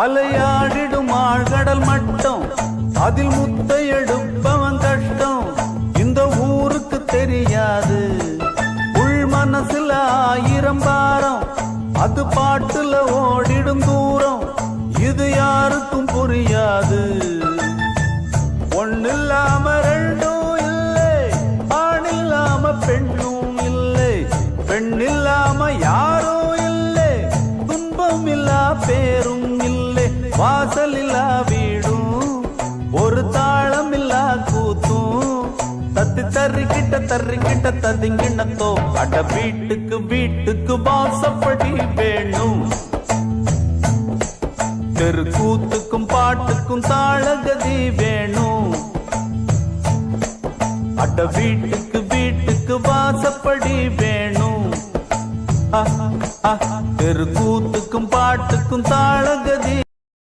அலையாடிடும் ஆழ்கடல் மட்டம், அதில் முத்தை எடுப்பவன் கஷ்டம் இந்த ஊருக்கு தெரியாது. உள் மனசுல 1000 பாரம், அது பாட்டுல ஓடிடும் தூரம், இது யாருக்கும் புரியாது. ஒன்னில்லாம ரெண்டும் இல்லை, ஆண் இல்லாம பெண்ணும் இல்லை, பெண் இல்லாம யாரும் இல்லை, துன்பம் இல்லா பேரும் இல்லை, வாசல் இல்லா வீடும் ஒரு தாளம் இல்லா கூத்தும், தத்தி தர்றிக்கிட்ட ததிங்கிணத்தோ அட வீட்டுக்கு வாசப்படி வேணும். தெரு கூத்துக்கும் பாட்டுக்கும் தாளகதி வேணும். அட வீட்டுக்கு வாசப்படி வேணும். தெரு கூத்துக்கும் பாட்டுக்கும் தாளகதி